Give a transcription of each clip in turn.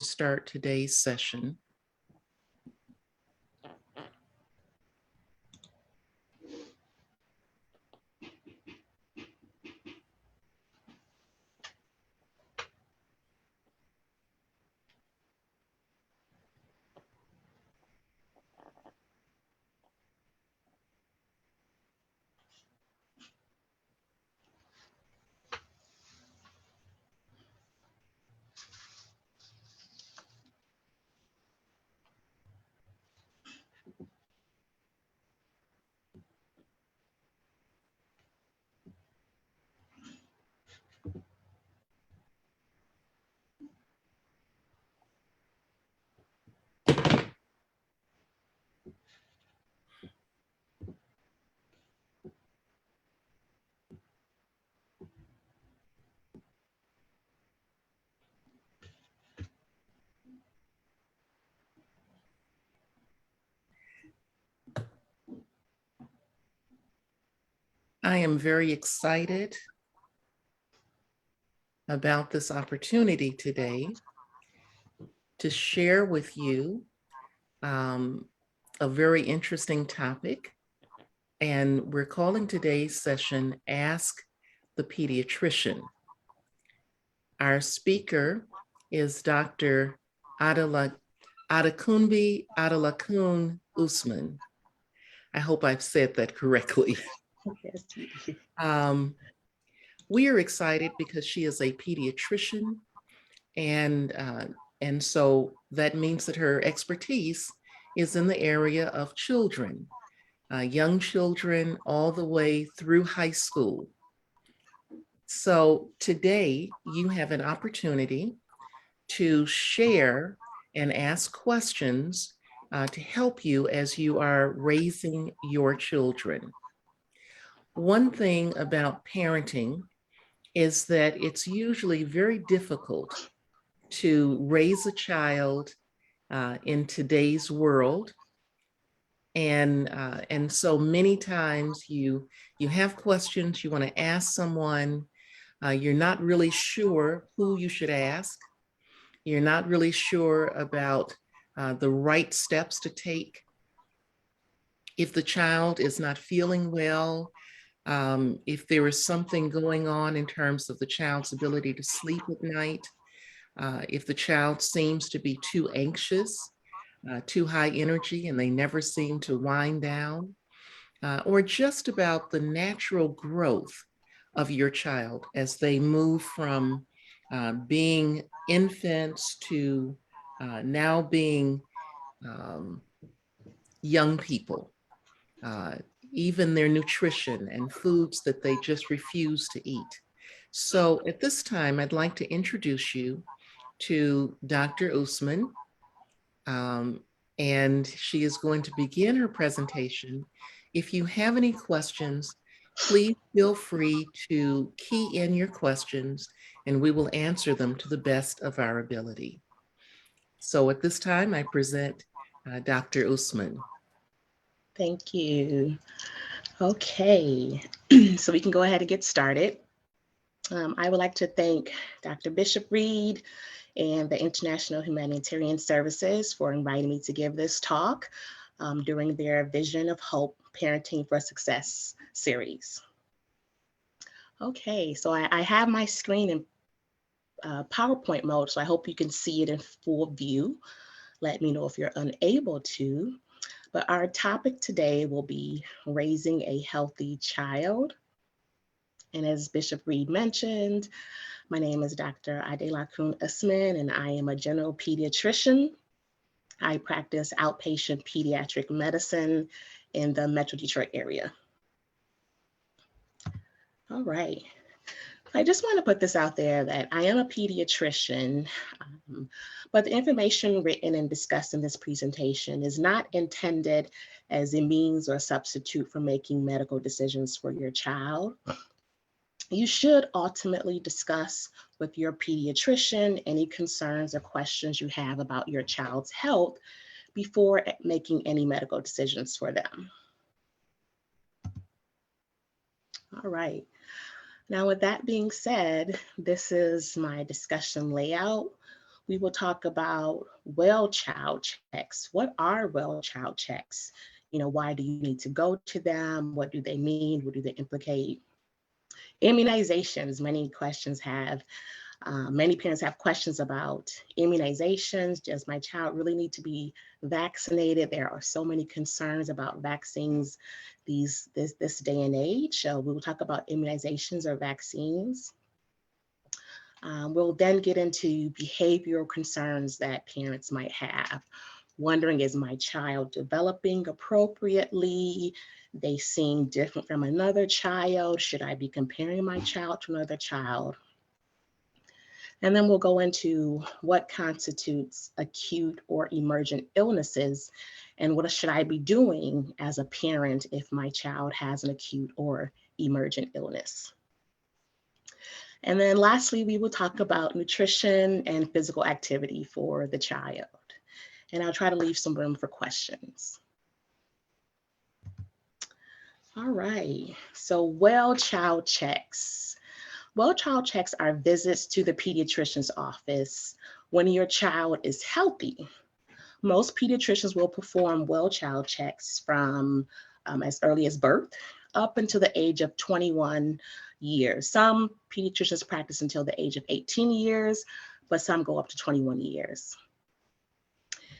start today's session. I am very excited about this opportunity today to share with you a very interesting topic. And we're calling today's session Ask the Pediatrician. Our speaker is Dr. Adekunbi Adelakun Usman. I hope I've said that correctly. We are excited because she is a pediatrician, and so that means that her expertise is in the area of children, young children, all the way through high school. So today you have an opportunity to share and ask questions to help you as you are raising your children. One thing about parenting is that it's usually very difficult to raise a child in today's world. And so many times you have questions you want to ask someone, you're not really sure who you should ask. You're not really sure about the right steps to take. If the child is not feeling well, if there is something going on in terms of the child's ability to sleep at night, if the child seems to be too anxious, too high energy, and they never seem to wind down, or just about the natural growth of your child as they move from being infants to now being young people, even their nutrition and foods that they just refuse to eat. So at this time, I'd like to introduce you to Dr. Usman, and she is going to begin her presentation. If you have any questions, please feel free to key in your questions and we will answer them to the best of our ability. So at this time, I present Dr. Usman. Thank you. Okay, so we can go ahead and get started. I would like to thank Dr. Bishop Reed and the International Humanitarian Services for inviting me to give this talk during their Vision of Hope Parenting for Success series. Okay, so I have my screen in PowerPoint mode, so I hope you can see it in full view. Let me know if you're unable to. But our topic today will be raising a healthy child. And as Bishop Reed mentioned, my name is Dr. Adelakun Usman, and I am a general pediatrician. I practice outpatient pediatric medicine in the Metro Detroit area. All right. I just want to put this out there that I am a pediatrician, but the information written and discussed in this presentation is not intended as a means or substitute for making medical decisions for your child. You should ultimately discuss with your pediatrician any concerns or questions you have about your child's health before making any medical decisions for them. All right. Now, with that being said, this is my discussion layout. We will talk about well child checks. What are well child checks? Why do you need to go to them? What do they mean? What do they implicate? Immunizations, many parents have questions about immunizations. Does my child really need to be vaccinated? There are so many concerns about vaccines this day and age. So we will talk about immunizations or vaccines. We'll then get into behavioral concerns that parents might have, wondering, is my child developing appropriately? They seem different from another child. Should I be comparing my child to another child? And then we'll go into what constitutes acute or emergent illnesses, and what should I be doing as a parent if my child has an acute or emergent illness. And then lastly, we will talk about nutrition and physical activity for the child. And I'll try to leave some room for questions. All right, so well child checks. Well child checks are visits to the pediatrician's office when your child is healthy. Most pediatricians will perform well child checks from as early as birth up until the age of 21 years. Some pediatricians practice until the age of 18 years, but some go up to 21 years.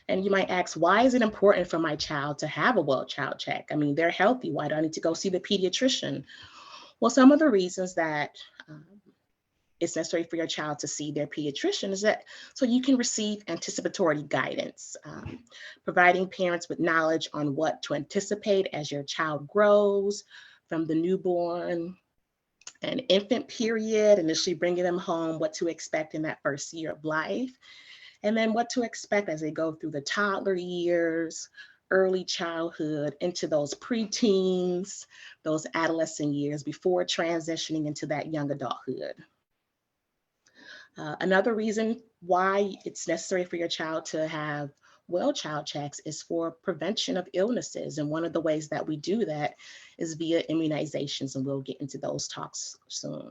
And you might ask, why is it important for my child to have a well child check? I mean, they're healthy. Why do I need to go see the pediatrician? Well, some of the reasons that it's necessary for your child to see their pediatrician is that so you can receive anticipatory guidance, providing parents with knowledge on what to anticipate as your child grows from the newborn and infant period, initially bringing them home, what to expect in that first year of life, and then what to expect as they go through the toddler years, early childhood, into those preteens, those adolescent years before transitioning into that young adulthood. Another reason why it's necessary for your child to have well child checks is for prevention of illnesses. And one of the ways that we do that is via immunizations, and we'll get into those talks soon.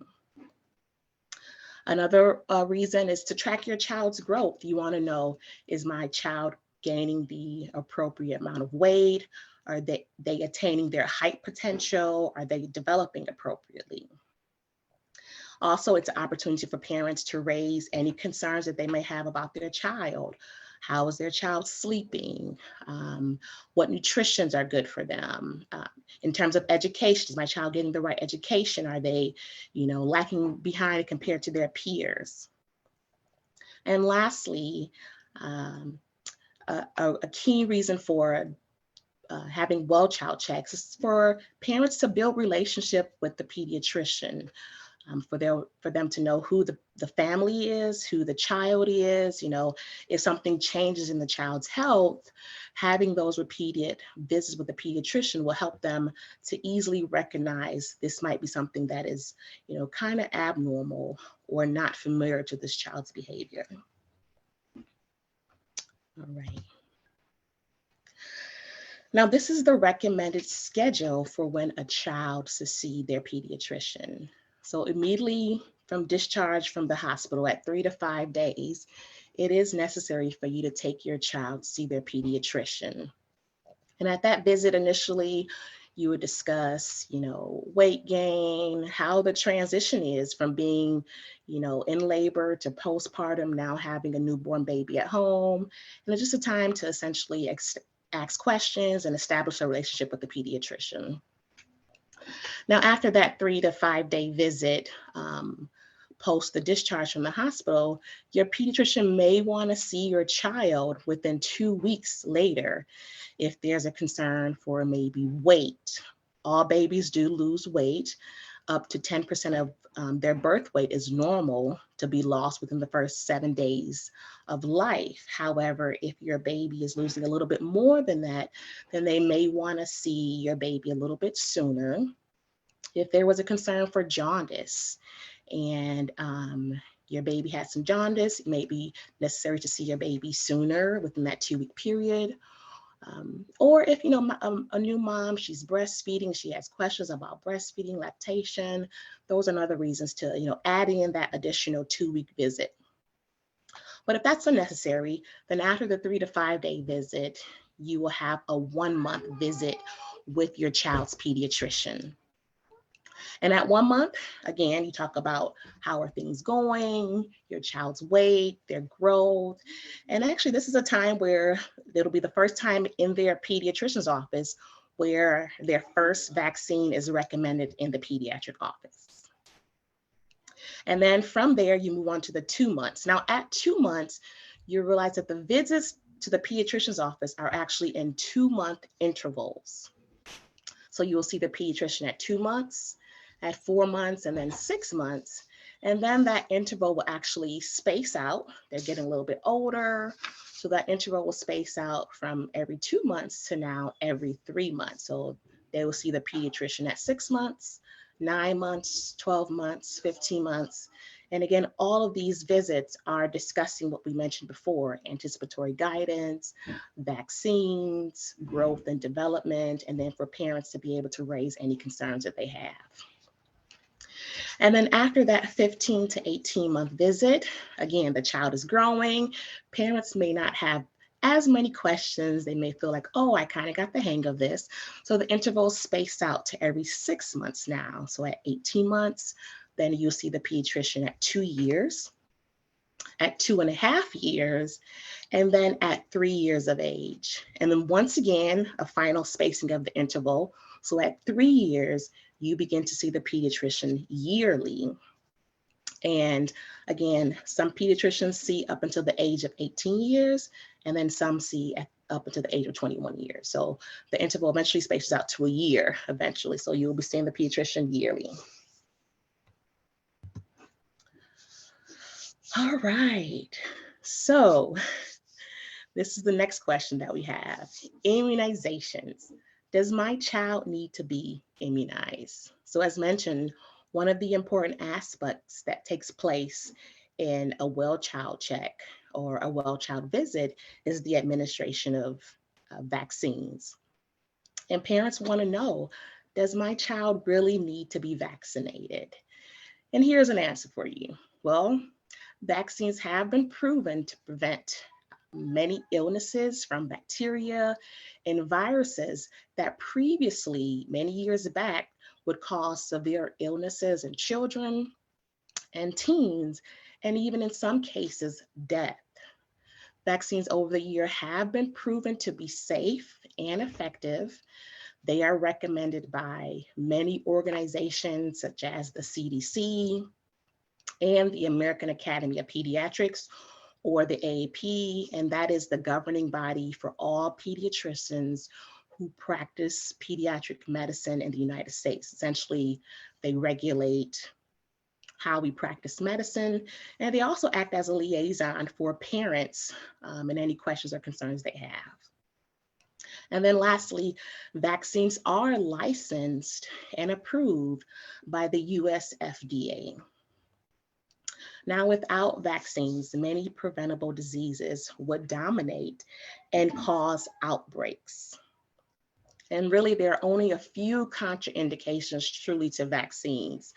Another reason is to track your child's growth. You want to know, is my child gaining the appropriate amount of weight? Are they attaining their height potential? Are they developing appropriately? Also, it's an opportunity for parents to raise any concerns that they may have about their child. How is their child sleeping? What nutritions are good for them? In terms of education, is my child getting the right education? Are they, lacking behind compared to their peers? And lastly, a key reason for having well child checks is for parents to build relationship with the pediatrician. For them to know who the family is, who the child is, if something changes in the child's health, having those repeated visits with the pediatrician will help them to easily recognize this might be something that is, kind of abnormal or not familiar to this child's behavior. All right. Now, this is the recommended schedule for when a child should see their pediatrician. So immediately from discharge from the hospital at 3 to 5 days, it is necessary for you to take your child to see their pediatrician. And at that visit, initially, you would discuss, weight gain, how the transition is from being, in labor to postpartum, now having a newborn baby at home. And it's just a time to essentially ask questions and establish a relationship with the pediatrician. Now, after that 3 to 5 day visit, post the discharge from the hospital, your pediatrician may want to see your child within 2 weeks later if there's a concern for maybe weight. All babies do lose weight. Up to 10% of their birth weight is normal to be lost within the first 7 days of life. However, if your baby is losing a little bit more than that, then they may want to see your baby a little bit sooner. If there was a concern for jaundice and your baby had some jaundice, it may be necessary to see your baby sooner within that 2-week period. Or if, a new mom, she's breastfeeding, she has questions about breastfeeding, lactation, those are other reasons to, add in that additional 2-week visit. But if that's unnecessary, then after the 3 to 5 day visit, you will have a 1-month visit with your child's pediatrician. And at 1 month, again, you talk about how are things going, your child's weight, their growth. And actually, this is a time where it'll be the first time in their pediatrician's office where their first vaccine is recommended in the pediatric office. And then from there, you move on to the 2 months. Now, at 2 months, you realize that the visits to the pediatrician's office are actually in 2-month intervals. So you will see the pediatrician at 2 months, at 4 months, and then 6 months. And then that interval will actually space out. They're getting a little bit older. So that interval will space out from every 2 months to now every 3 months. So they will see the pediatrician at 6 months, 9 months, 12 months, 15 months. And again, all of these visits are discussing what we mentioned before: anticipatory guidance, vaccines, growth and development, and then for parents to be able to raise any concerns that they have. And then after that 15 to 18-month visit, again, the child is growing. Parents may not have as many questions. They may feel like, oh, I kind of got the hang of this. So the intervals spaced out to every 6 months now. So at 18 months, then you'll see the pediatrician at 2 years, at 2.5 years, and then at 3 years of age. And then once again, a final spacing of the interval. So at 3 years, you begin to see the pediatrician yearly. And again, some pediatricians see up until the age of 18 years, and then some see up until the age of 21 years. So the interval eventually spaces out to a year eventually. So you'll be seeing the pediatrician yearly. All right, so this is the next question that we have. Immunizations. Does my child need to be immunized? So as mentioned, one of the important aspects that takes place in a well child check or a well child visit is the administration of vaccines. And parents want to know, does my child really need to be vaccinated? And here's an answer for you. Well, vaccines have been proven to prevent many illnesses from bacteria and viruses that previously, many years back, would cause severe illnesses in children and teens, and even in some cases, death. Vaccines over the year have been proven to be safe and effective. They are recommended by many organizations such as the CDC and the American Academy of Pediatrics, or the AAP, and that is the governing body for all pediatricians who practice pediatric medicine in the United States. Essentially, they regulate how we practice medicine, and they also act as a liaison for parents and any questions or concerns they have. And then lastly, vaccines are licensed and approved by the US FDA. Now, without vaccines, many preventable diseases would dominate and cause outbreaks. And really, there are only a few contraindications truly to vaccines.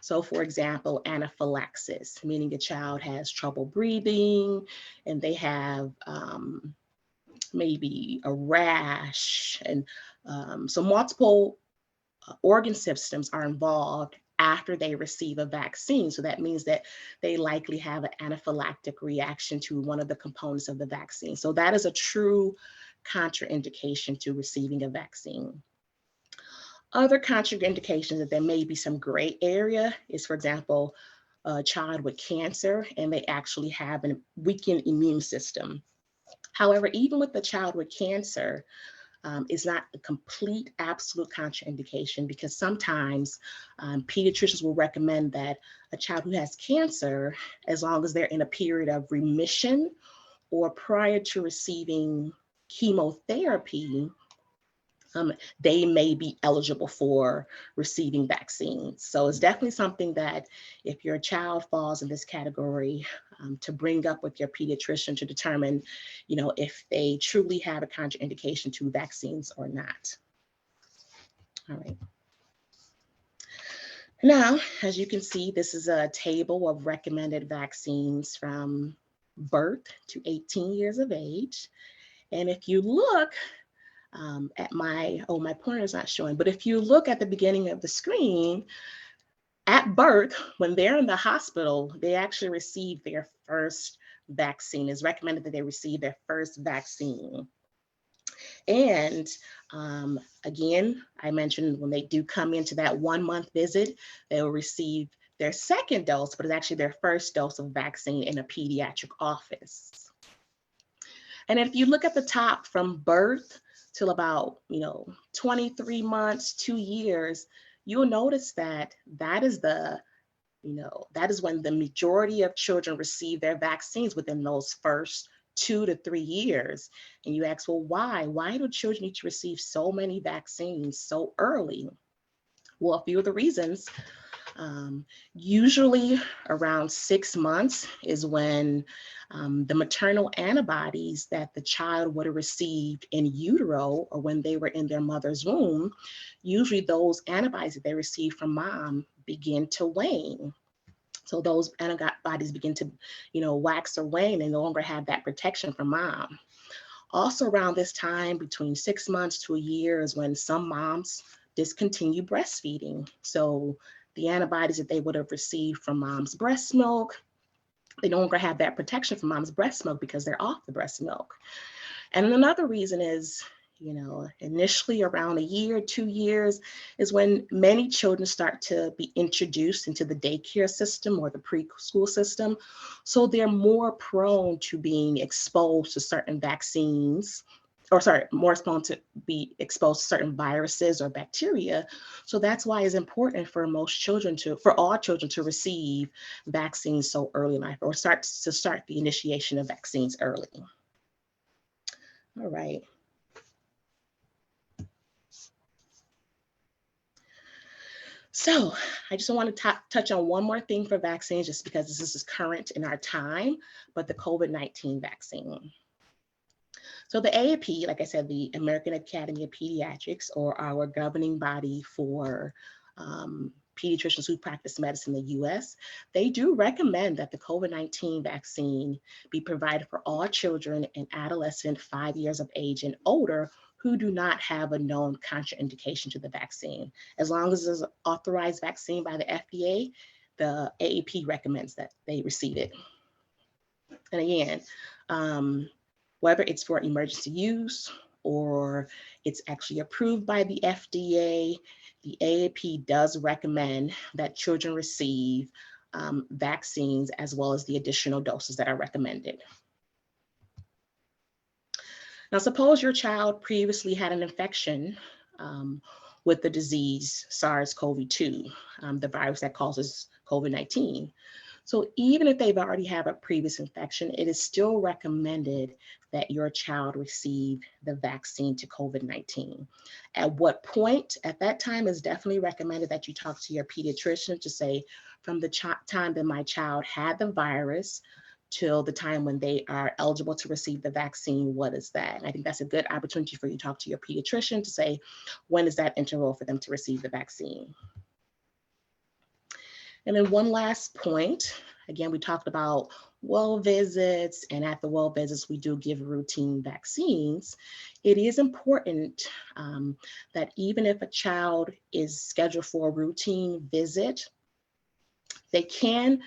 So for example, anaphylaxis, meaning a child has trouble breathing and they have maybe a rash. And so multiple organ systems are involved after they receive a vaccine. So that means that they likely have an anaphylactic reaction to one of the components of the vaccine. So that is a true contraindication to receiving a vaccine. Other contraindications that there may be some gray area is, for example, a child with cancer and they actually have a weakened immune system. However, even with the child with cancer, is not a complete absolute contraindication, because sometimes pediatricians will recommend that a child who has cancer, as long as they're in a period of remission or prior to receiving chemotherapy, they may be eligible for receiving vaccines. So it's definitely something that if your child falls in this category, to bring up with your pediatrician to determine, if they truly have a contraindication to vaccines or not. All right. Now, as you can see, this is a table of recommended vaccines from birth to 18 years of age. And if you look at my pointer's not showing, but if you look at the beginning of the screen, at birth, when they're in the hospital, they actually receive their first vaccine. It's recommended that they receive their first vaccine. And again, I mentioned when they do come into that 1 month visit, they will receive their second dose, but it's actually their first dose of vaccine in a pediatric office. And if you look at the top from birth till about 23 months, 2 years, you'll notice that that is when the majority of children receive their vaccines within those first 2 to 3 years. And you ask, well, why? Why do children need to receive so many vaccines so early? Well, a few of the reasons. Usually around 6 months is when the maternal antibodies that the child would have received in utero or when they were in their mother's womb, usually those antibodies that they received from mom begin to wane. So those antibodies begin to, wax or wane and no longer have that protection from mom. Also around this time, between 6 months to a year, is when some moms discontinue breastfeeding. So the antibodies that they would have received from mom's breast milk, they no longer have that protection from mom's breast milk because they're off the breast milk. And another reason is, initially around a year, 2 years is when many children start to be introduced into the daycare system or the preschool system. So they're more prone to being exposed to certain vaccines, more prone to be exposed to certain viruses or bacteria. So that's why it's important for all children to receive vaccines so early in life, or start the initiation of vaccines early. All right. So I just want to touch on one more thing for vaccines, just because this is current in our time, but the COVID-19 vaccine. So the AAP, like I said, the American Academy of Pediatrics, or our governing body for pediatricians who practice medicine in the US, they do recommend that the COVID-19 vaccine be provided for all children and adolescents 5 years of age and older who do not have a known contraindication to the vaccine. As long as it's an authorized vaccine by the FDA, the AAP recommends that they receive it. And again, whether it's for emergency use or it's actually approved by the FDA, the AAP does recommend that children receive vaccines as well as the additional doses that are recommended. Now, suppose your child previously had an infection with the disease SARS-CoV-2, the virus that causes COVID-19. So even if they've already had a previous infection, it is still recommended that your child receive the vaccine to COVID-19. At what point at that time is definitely recommended that you talk to your pediatrician to say, from the time that my child had the virus till the time when they are eligible to receive the vaccine, what is that? And I think that's a good opportunity for you to talk to your pediatrician to say, when is that interval for them to receive the vaccine? And then one last point, again, we talked about well visits, and at the well visits, we do give routine vaccines. It is important that even if a child is scheduled for a routine visit, they can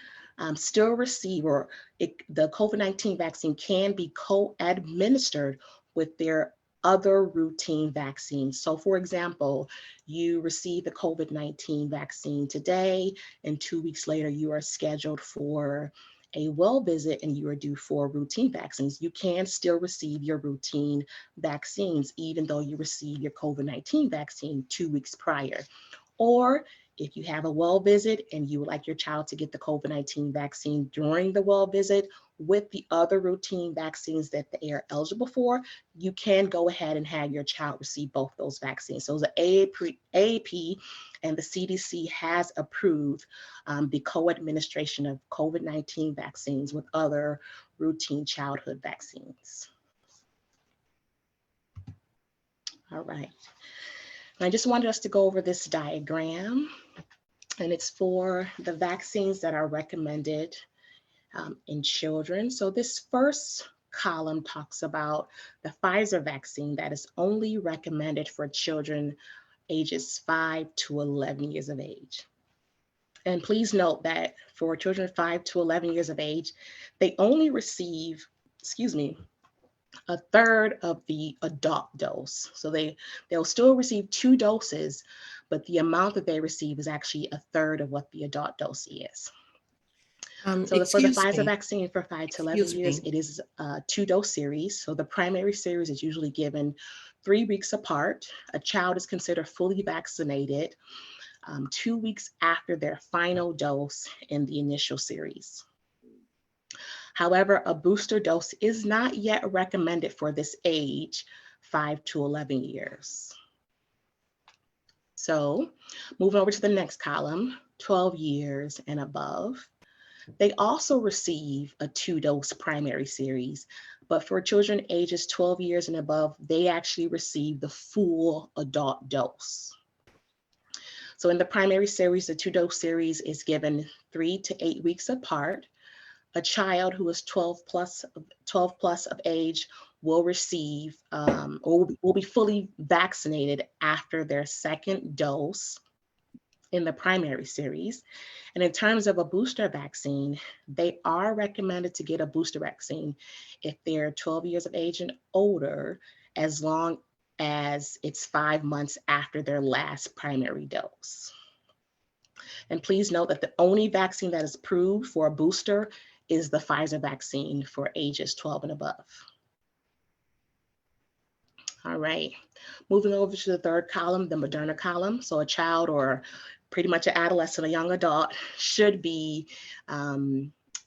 still receive, or the COVID-19 vaccine can be co-administered with their other routine vaccines. So for example, you receive the COVID-19 vaccine today, and 2 weeks later, you are scheduled for a well visit and you are due for routine vaccines. You can still receive your routine vaccines, even though you receive your COVID-19 vaccine 2 weeks prior. Or if you have a well visit and you would like your child to get the COVID-19 vaccine during the well visit with the other routine vaccines that they are eligible for, you can go ahead and have your child receive both those vaccines. So the AAP and the CDC has approved the co-administration of COVID-19 vaccines with other routine childhood vaccines. All right. I just wanted us to go over this diagram, and it's for the vaccines that are recommended in children. So this first column talks about the Pfizer vaccine that is only recommended for children ages 5 to 11 years of age. And please note that for children 5 to 11 years of age, they only receive, a third of the adult dose. So they'll still receive 2 doses, but the amount that they receive is actually a third of what the adult dose is. So for the Excuse Pfizer me, vaccine for 5 to 11 excuse years, me. it is a 2-dose series. So the primary series is usually given 3 weeks apart. A child is considered fully vaccinated 2 weeks after their final dose in the initial series. However, a booster dose is not yet recommended for this age, 5 to 11 years. So moving over to the next column, 12 years and above. They also receive a 2-dose primary series, but for children ages 12 years and above, they actually receive the full adult dose. So in the primary series, the 2-dose series is given 3 to 8 weeks apart. A child who is 12 plus of age will receive or will be fully vaccinated after their second dose in the primary series. And in terms of a booster vaccine, they are recommended to get a booster vaccine if they're 12 years of age and older, as long as it's 5 months after their last primary dose. And please note that the only vaccine that is approved for a booster is the Pfizer vaccine for ages 12 and above. All right, moving over to the third column, the Moderna column. So a child or pretty much an adolescent, a young adult should be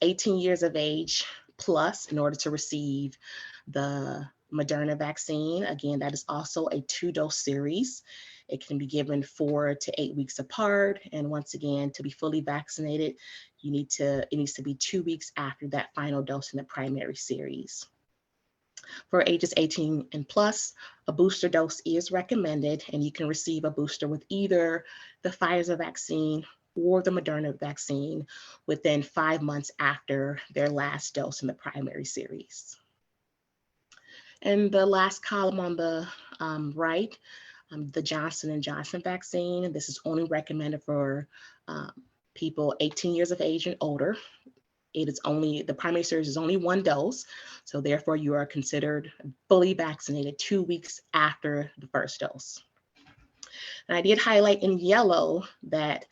18 years of age plus in order to receive the Moderna vaccine. Again, that is also a 2-dose series. It can be given 4 to 8 weeks apart. And once again, to be fully vaccinated, it needs to be 2 weeks after that final dose in the primary series. For ages 18 and plus, a booster dose is recommended, and you can receive a booster with either the Pfizer vaccine or the Moderna vaccine within 5 months after their last dose in the primary series. And the last column on the right, the Johnson & Johnson vaccine. This is only recommended for people 18 years of age and older. The primary series is only 1 dose. So therefore you are considered fully vaccinated 2 weeks after the first dose. And I did highlight in yellow that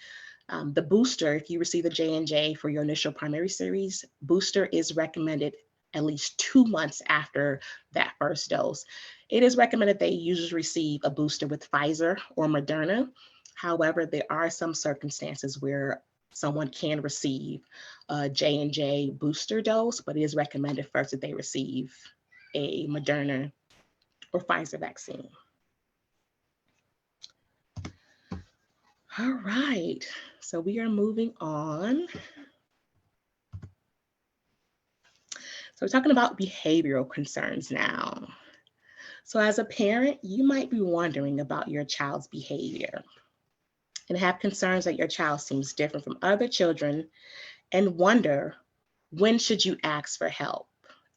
the booster, if you receive the J&J for your initial primary series, booster is recommended at least 2 months after that first dose. It is recommended they usually receive a booster with Pfizer or Moderna. However, there are some circumstances where someone can receive a J&J booster dose, but it is recommended first that they receive a Moderna or Pfizer vaccine. All right, so we are moving on. So we're talking about behavioral concerns now. So as a parent, you might be wondering about your child's behavior and have concerns that your child seems different from other children and wonder, when should you ask for help?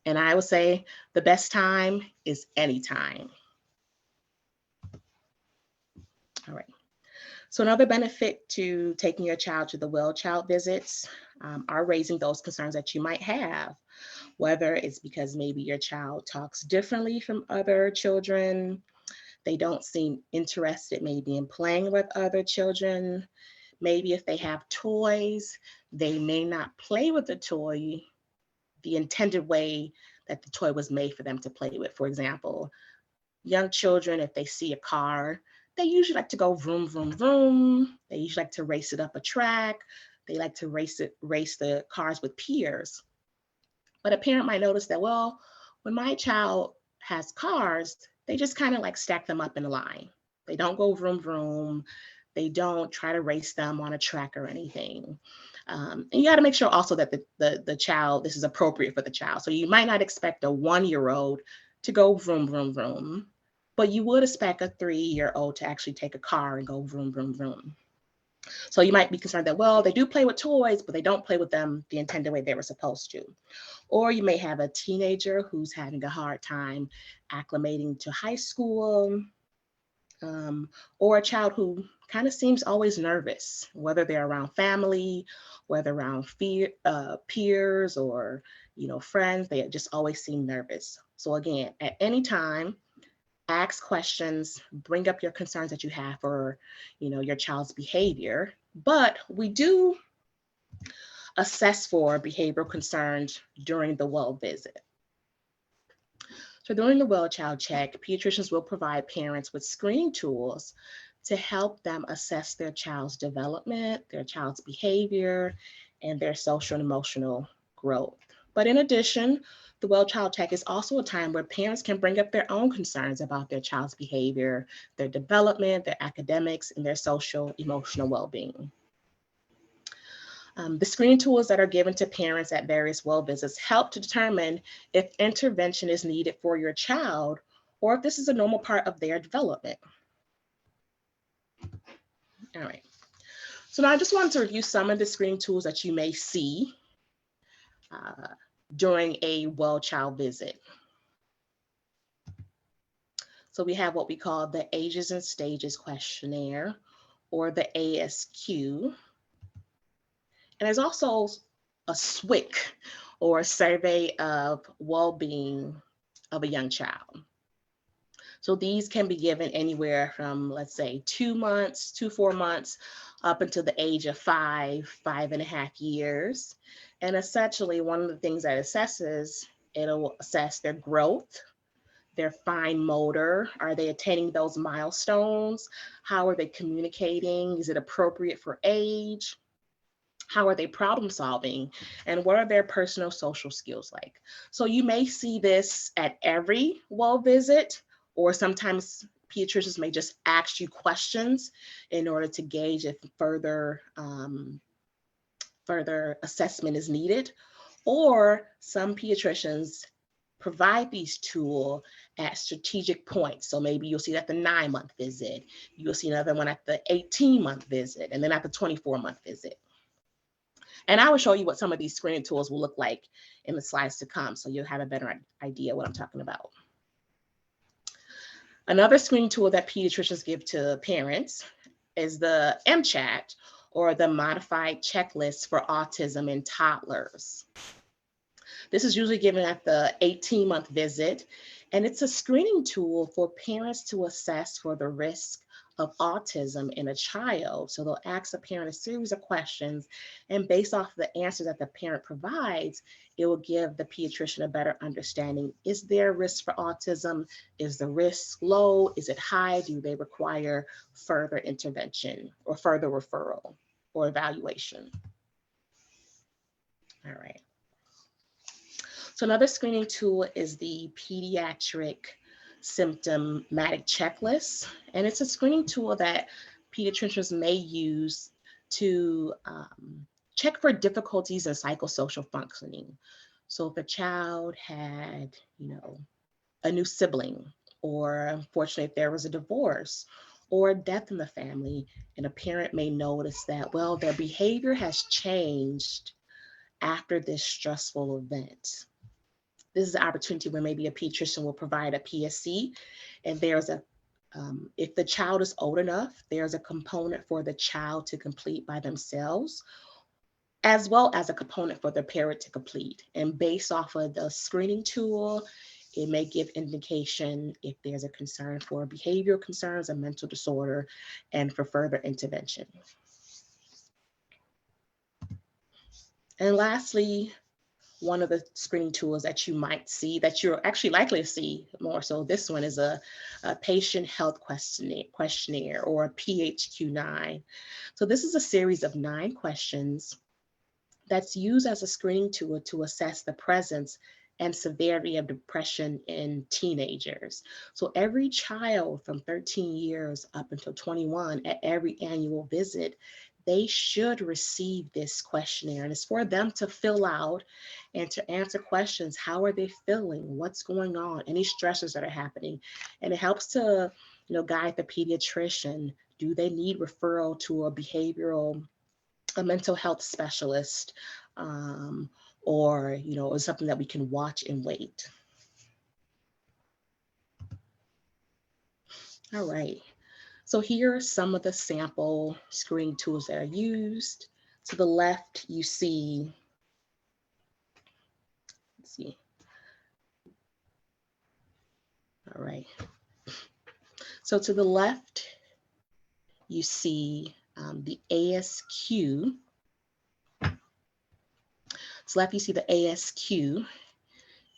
And I would say the best time is anytime. All right. So another benefit to taking your child to the well-child visits are raising those concerns that you might have, whether it's because maybe your child talks differently from other children, they don't seem interested maybe in playing with other children, maybe if they have toys, they may not play with the toy the intended way that the toy was made for them to play with. For example, young children, if they see a car, they usually like to go vroom, vroom, vroom. They usually like to race it up a track. They like to race the cars with peers. But a parent might notice that, well, when my child has cars, they just kind of like stack them up in a line. They don't go vroom, vroom. They don't try to race them on a track or anything. And you got to make sure also that the child, this is appropriate for the child. So you might not expect a 1-year-old to go vroom, vroom, vroom, but you would expect a 3-year-old to actually take a car and go vroom, vroom, vroom. So you might be concerned that, well, they do play with toys, but they don't play with them the intended way they were supposed to. Or you may have a teenager who's having a hard time acclimating to high school, or a child who kind of seems always nervous, whether they're around family, whether around peers or friends, they just always seem nervous. So again, at any time, ask questions, bring up your concerns that you have for your child's behavior. But we do assess for behavioral concerns during the well visit. So during the well child check, pediatricians will provide parents with screening tools to help them assess their child's development, their child's behavior, and their social and emotional growth. But in addition, the well child check is also a time where parents can bring up their own concerns about their child's behavior, their development, their academics, and their social emotional well-being. The screening tools that are given to parents at various well visits help to determine if intervention is needed for your child or if this is a normal part of their development. All right. So now I just wanted to review some of the screening tools that you may see during a well child visit. So we have what we call the Ages and Stages Questionnaire, or the ASQ. And there's also a SWIC, or a Survey of Well-Being of a Young Child. So these can be given anywhere from, let's say, 2 months to 4 months, up until the age of 5.5 years. And essentially, one of the things that assesses, it'll assess their growth, their fine motor. Are they attaining those milestones? How are they communicating? Is it appropriate for age? How are they problem solving? And what are their personal social skills like? So you may see this at every well visit, or sometimes pediatricians may just ask you questions in order to gauge if further assessment is needed. Or some pediatricians provide these tools at strategic points. So maybe you'll see that the 9-month visit, you'll see another one at the 18-month visit, and then at the 24-month visit. And I will show you what some of these screening tools will look like in the slides to come, so you'll have a better idea what I'm talking about. Another screening tool that pediatricians give to parents is the MCHAT, or the Modified Checklist for Autism in Toddlers. This is usually given at the 18-month visit, and it's a screening tool for parents to assess for the risk of autism in a child. So they'll ask the parent a series of questions, and based off the answers that the parent provides, it will give the pediatrician a better understanding. Is there a risk for autism? Is the risk low? Is it high? Do they require further intervention or further referral or evaluation? All right. So another screening tool is the Pediatric Symptomatic Checklist, and it's a screening tool that pediatricians may use to check for difficulties in psychosocial functioning. So if a child had, a new sibling, or unfortunately, if there was a divorce or a death in the family, and a parent may notice that, well, their behavior has changed after this stressful event. This is an opportunity where maybe a pediatrician will provide a PSC, and there's if the child is old enough, there's a component for the child to complete by themselves, as well as a component for the parent to complete. And based off of the screening tool, it may give indication if there's a concern for behavioral concerns, a mental disorder, and for further intervention. And lastly, one of the screening tools that you might see, that you're actually likely to see more so, this one is a patient health questionnaire, or a PHQ-9. So this is a series of 9 questions that's used as a screening tool to assess the presence and severity of depression in teenagers. So every child from 13 years up until 21, at every annual visit, they should receive this questionnaire, and it's for them to fill out and to answer questions. How are they feeling? What's going on? Any stressors that are happening? And it helps to, guide the pediatrician Do they need referral to a mental health specialist, or, is something that we can watch and wait? All right. So here are some of the sample screening tools that are used. To the left, you see, let's see. All right. So to the left, you see the ASQ. To the left, you see the ASQ.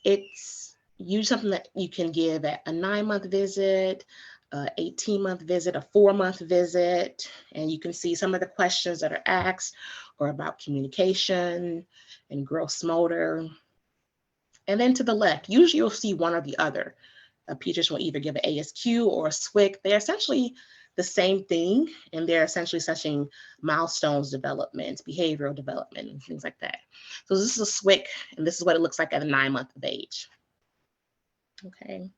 It's usually something that you can give at a 9-month visit, 18-month visit, a 4-month visit, and you can see some of the questions that are asked are about communication and gross motor. And then to the left, usually you'll see one or the other. A pediatrician will either give an ASQ or a SWIC. They're essentially the same thing, and they're essentially assessing milestones development, behavioral development, and things like that. So this is a SWIC, and this is what it looks like at a 9-month of age. Okay.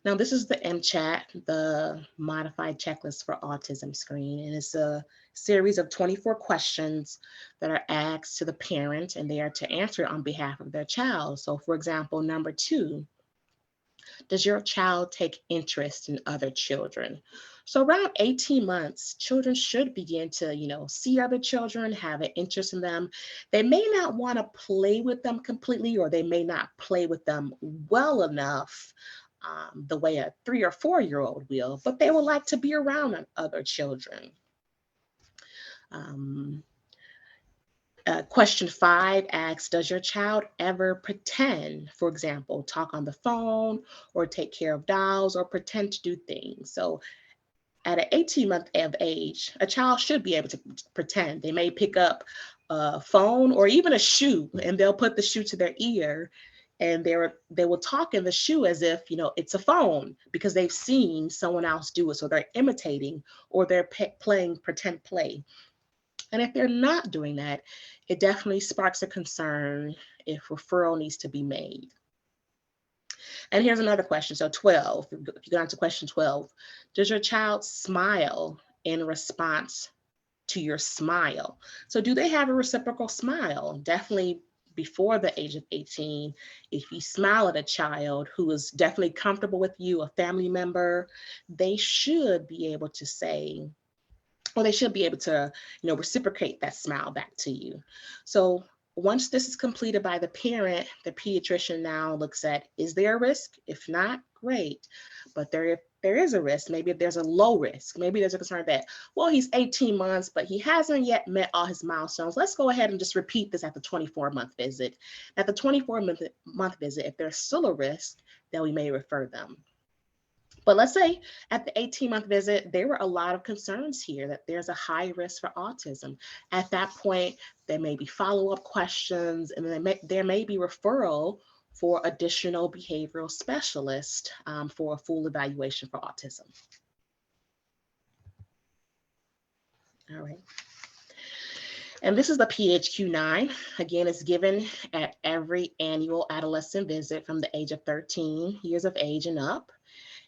Now, this is the MCHAT, the Modified Checklist for Autism screen, and it's a series of 24 questions that are asked to the parent, and they are to answer on behalf of their child. So, for example, number 2, does your child take interest in other children? So around 18 months, children should begin to, see other children, have an interest in them. They may not want to play with them completely, or they may not play with them well enough the way a 3 or 4-year-old will, but they would like to be around other children. Question 5 asks, does your child ever pretend, for example, talk on the phone or take care of dolls or pretend to do things? So at an 18-month of age, a child should be able to pretend. They may pick up a phone or even a shoe, and they'll put the shoe to their ear, and they will talk in the shoe as if, it's a phone, because they've seen someone else do it. So they're imitating, or they're playing pretend play. And if they're not doing that, it definitely sparks a concern if referral needs to be made. And here's another question. So 12, if you go on to question 12, does your child smile in response to your smile? So do they have a reciprocal smile? Definitely before the age of 18, if you smile at a child who is definitely comfortable with you, a family member, they should be able to say, or they should be able to, reciprocate that smile back to you. So once this is completed by the parent, the pediatrician now looks at, is there a risk? If not, great. But there is a risk. Maybe if there's a low risk, maybe there's a concern that, well, he's 18 months, but he hasn't yet met all his milestones. Let's go ahead and just repeat this at the 24-month visit. At the 24-month visit, if there's still a risk, then we may refer them. But let's say at the 18-month visit, there were a lot of concerns here that there's a high risk for autism. At that point, there may be follow-up questions, and there may be referral for additional behavioral specialists for a full evaluation for autism. All right. And this is the PHQ-9. Again, it's given at every annual adolescent visit from the age of 13 years of age and up.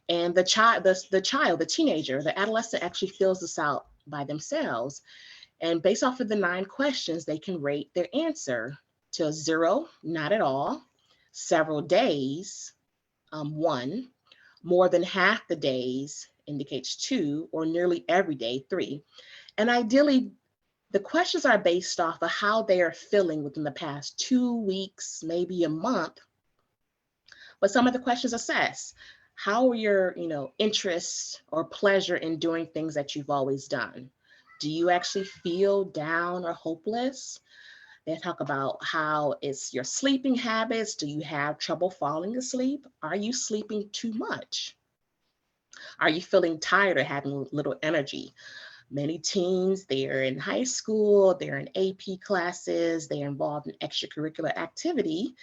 And the child, the teenager, the adolescent actually fills this out by themselves. And based off of the 9 questions, they can rate their answer to 0, not at all, several days, 1, more than half the days indicates 2, or nearly every day, 3. And ideally, the questions are based off of how they are feeling within the past 2 weeks, maybe a month. But some of the questions assess, how are your, interests or pleasure in doing things that you've always done? Do you actually feel down or hopeless? They talk about how it's your sleeping habits. Do you have trouble falling asleep? Are you sleeping too much? Are you feeling tired or having little energy? Many teens, they're in high school, they're in AP classes, they're involved in extracurricular activity.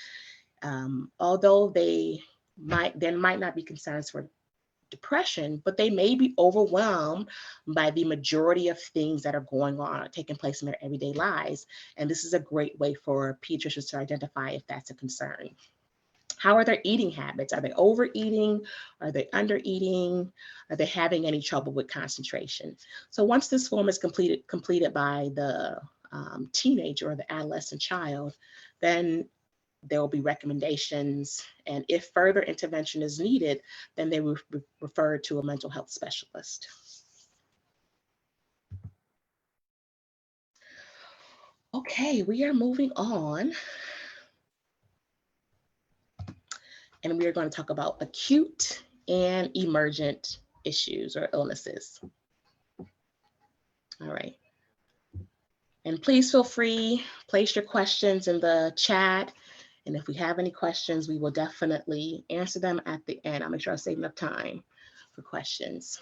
Although there might not be concerns for depression, but they may be overwhelmed by the majority of things that are going on or taking place in their everyday lives. And this is a great way for pediatricians to identify if that's a concern. How are their eating habits? Are they overeating? Are they undereating? Are they having any trouble with concentration? So once this form is completed by the teenager or the adolescent child, then there will be recommendations. And if further intervention is needed, then they will be referred to a mental health specialist. Okay, we are moving on. And we are going to talk about acute and emergent issues or illnesses. All right. And please feel free, place your questions in the chat. And if we have any questions, we will definitely answer them at the end. I'll make sure I save enough time for questions.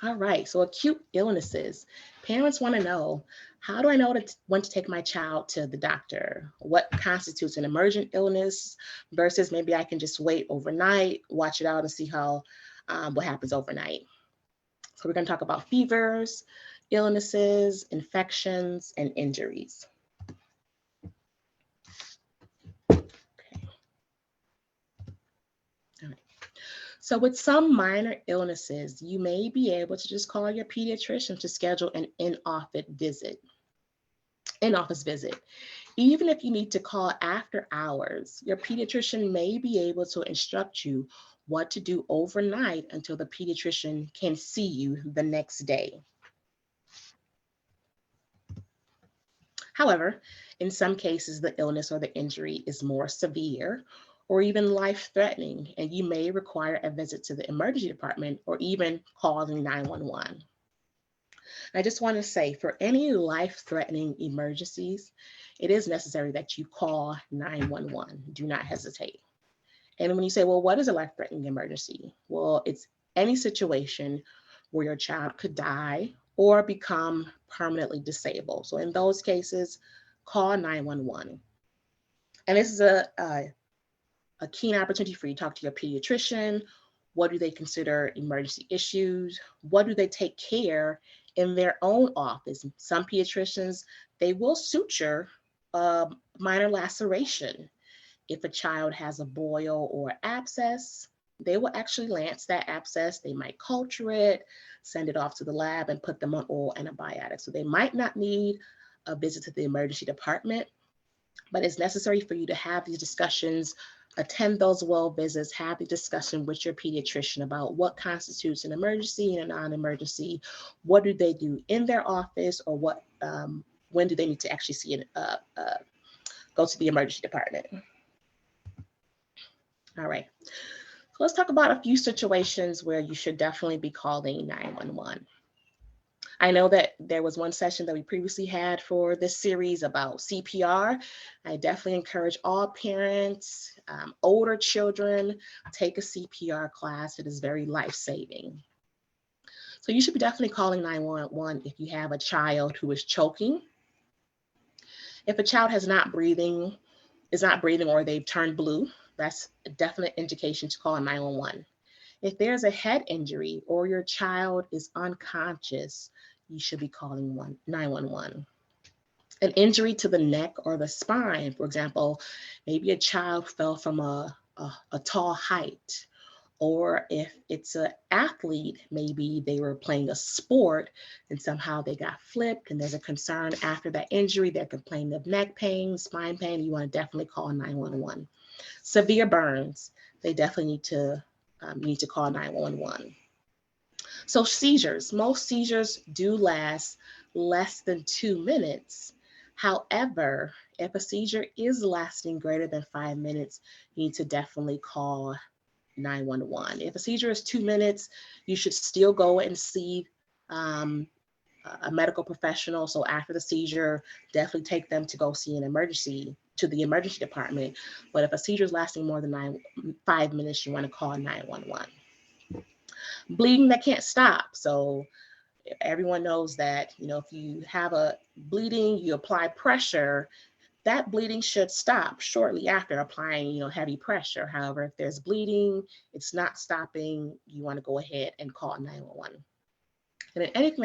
All right, so acute illnesses. Parents want to know, how do I know when to take my child to the doctor? What constitutes an emergent illness versus maybe I can just wait overnight, watch it out and see how what happens overnight. So we're going to talk about fevers, illnesses, infections, and injuries. Okay. All right. So with some minor illnesses, you may be able to just call your pediatrician to schedule an in-office visit. Even if you need to call after hours, your pediatrician may be able to instruct you what to do overnight until the pediatrician can see you the next day. However, in some cases, the illness or the injury is more severe or even life-threatening, and you may require a visit to the emergency department or even calling 911. I just want to say, for any life-threatening emergencies, it is necessary that you call 911. Do not hesitate. And when you say, well, what is a life-threatening emergency? Well, it's any situation where your child could die or become permanently disabled. So in those cases, call 911. And this is a keen opportunity for you to talk to your pediatrician. What do they consider emergency issues? What do they take care in their own office? Some pediatricians, they will suture a minor laceration. If a child has a boil or abscess, they will actually lance that abscess. They might culture it, send it off to the lab, and put them on oral antibiotics. So they might not need a visit to the emergency department, but it's necessary for you to have these discussions, attend those well visits, have the discussion with your pediatrician about what constitutes an emergency and a non-emergency. What do they do in their office, or what? When do they need to actually see go to the emergency department? All right. So let's talk about a few situations where you should definitely be calling 911. I know that there was one session that we previously had for this series about CPR. I definitely encourage all parents, older children, take a CPR class. It is very life-saving. So you should be definitely calling 911 if you have a child who is choking. If a child is not breathing or they've turned blue, that's a definite indication to call 911. If there's a head injury or your child is unconscious, you should be calling 911. An injury to the neck or the spine, for example, maybe a child fell from a tall height, or if it's an athlete, maybe they were playing a sport and somehow they got flipped and there's a concern after that injury, they're complaining of neck pain, spine pain, you want to definitely call 911. Severe burns, they definitely need to call 911. So seizures, most seizures do last less than 2 minutes. However, if a seizure is lasting greater than 5 minutes, you need to definitely call 911. If a seizure is 2 minutes, you should still go and see a medical professional. So after the seizure, definitely take them to go see the emergency department. But if a seizure is lasting more than 5 minutes, you want to call 911. Bleeding that can't stop. So everyone knows that, if you have a bleeding, you apply pressure, that bleeding should stop shortly after applying, heavy pressure. However, if there's bleeding, it's not stopping, you want to go ahead and call 911. And then anything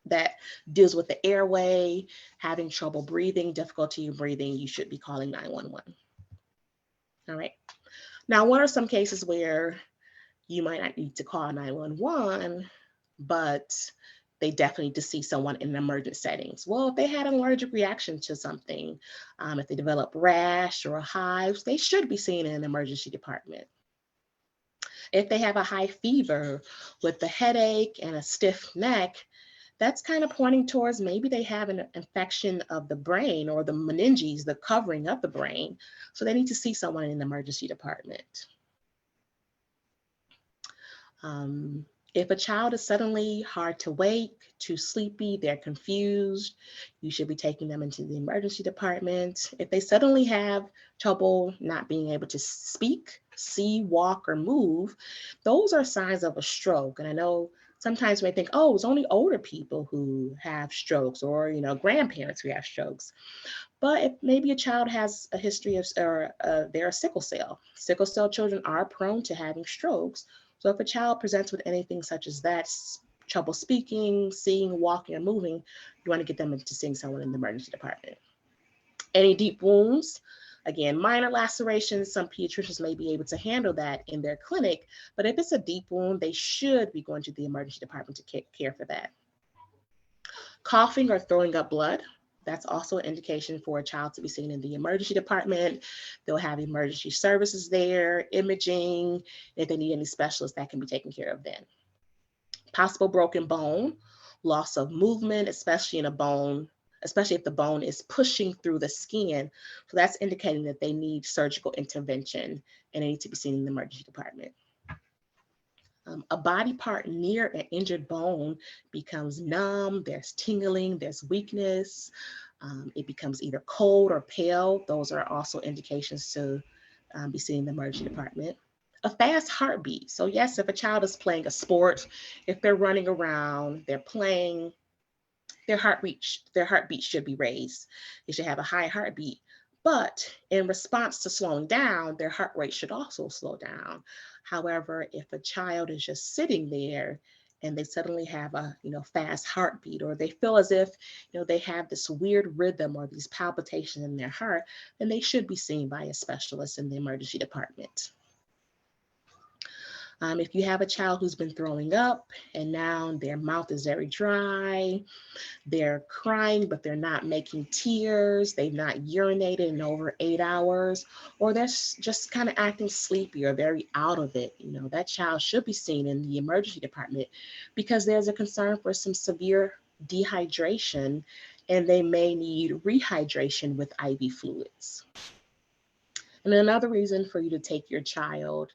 that deals with the airway, having trouble breathing, difficulty in breathing, you should be calling 911. All right. Now, what are some cases where you might not need to call 911, but they definitely need to see someone in emergent settings? Well, if they had an allergic reaction to something, if they develop rash or hives, they should be seen in an emergency department. If they have a high fever with a headache and a stiff neck, that's kind of pointing towards maybe they have an infection of the brain or the meninges, the covering of the brain. So they need to see someone in the emergency department. If a child is suddenly hard to wake, too sleepy, they're confused, you should be taking them into the emergency department. If they suddenly have trouble not being able to speak, see, walk, or move, those are signs of a stroke. And I know sometimes we may think, oh, it's only older people who have strokes, or grandparents who have strokes. But if maybe a child has a history of, or they're sickle cell children are prone to having strokes. So if a child presents with anything such as that, trouble speaking, seeing, walking, or moving, you want to get them into seeing someone in the emergency department. Any deep wounds, again, minor lacerations, some pediatricians may be able to handle that in their clinic, but if it's a deep wound, they should be going to the emergency department to care for that. Coughing or throwing up blood, that's also an indication for a child to be seen in the emergency department. They'll have emergency services there, imaging. If they need any specialists, that can be taken care of then. Possible broken bone, loss of movement, especially in a bone, especially if the bone is pushing through the skin. So that's indicating that they need surgical intervention and they need to be seen in the emergency department. A body part near an injured bone becomes numb, there's tingling, there's weakness, it becomes either cold or pale. Those are also indications to be seen in the emergency department. A fast heartbeat. So yes, if a child is playing a sport, if they're running around, they're playing, their heartbeat should be raised. They should have a high heartbeat. But in response to slowing down, their heart rate should also slow down. However, if a child is just sitting there and they suddenly have a fast heartbeat, or they feel as if they have this weird rhythm or these palpitations in their heart, then they should be seen by a specialist in the emergency department. If you have a child who's been throwing up and now their mouth is very dry, they're crying, but they're not making tears, they've not urinated in over 8 hours, or they're just kind of acting sleepy or very out of it, that child should be seen in the emergency department because there's a concern for some severe dehydration and they may need rehydration with IV fluids. And another reason for you to take your child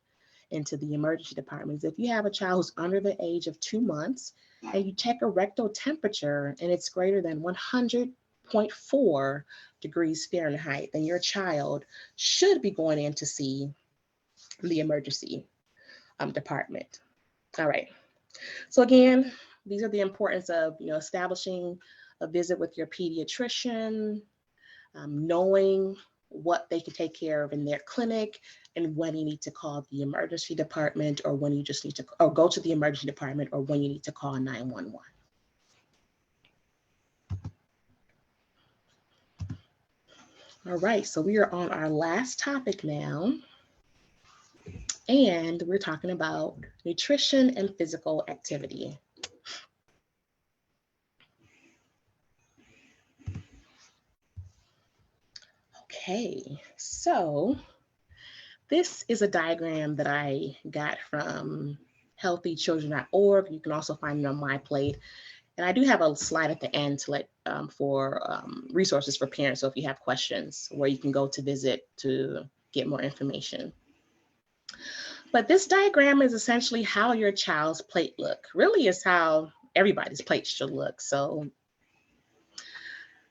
into the emergency department is if you have a child who's under the age of 2 months and you check a rectal temperature and it's greater than 100.4 degrees Fahrenheit, then your child should be going in to see the emergency department. All right. So again, these are the importance of establishing a visit with your pediatrician, knowing what they can take care of in their clinic, and when you need to call the emergency department, or when you just need to go to the emergency department, or when you need to call 911. All right, so we are on our last topic now, and we're talking about nutrition and physical activity. Okay, so this is a diagram that I got from healthychildren.org. You can also find it on my plate. And I do have a slide at the end to let for resources for parents. So if you have questions, where you can go to visit to get more information. But this diagram is essentially how your child's plate look. Really is how everybody's plate should look. So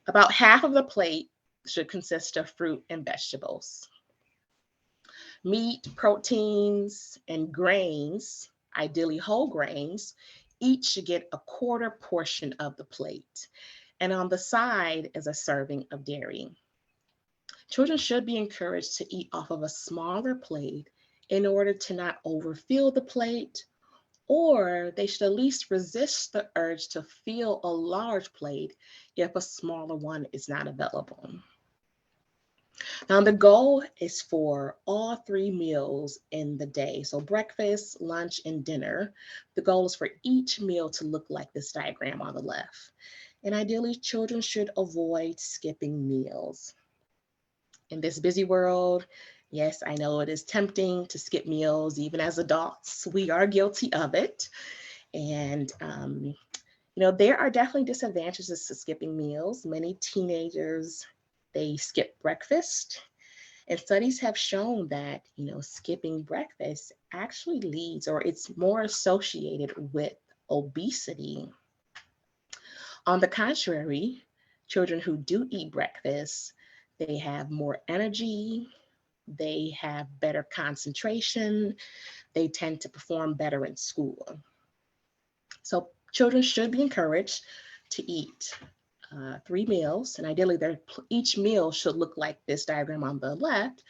about half of the plate should consist of fruit and vegetables. Meat, proteins, and grains, ideally whole grains, each should get a quarter portion of the plate. And on the side is a serving of dairy. Children should be encouraged to eat off of a smaller plate in order to not overfill the plate or they should at least resist the urge to fill a large plate if a smaller one is not available. Now, the goal is for all 3 meals in the day. So breakfast, lunch, and dinner. The goal is for each meal to look like this diagram on the left. And ideally, children should avoid skipping meals. In this busy world, yes, I know it is tempting to skip meals. Even as adults, we are guilty of it. And there are definitely disadvantages to skipping meals. Many teenagers, they skip breakfast. And studies have shown that, skipping breakfast actually leads, or it's more associated with obesity. On the contrary, children who do eat breakfast, they have more energy, they have better concentration, they tend to perform better in school. So children should be encouraged to eat 3 meals, and ideally each meal should look like this diagram on the left.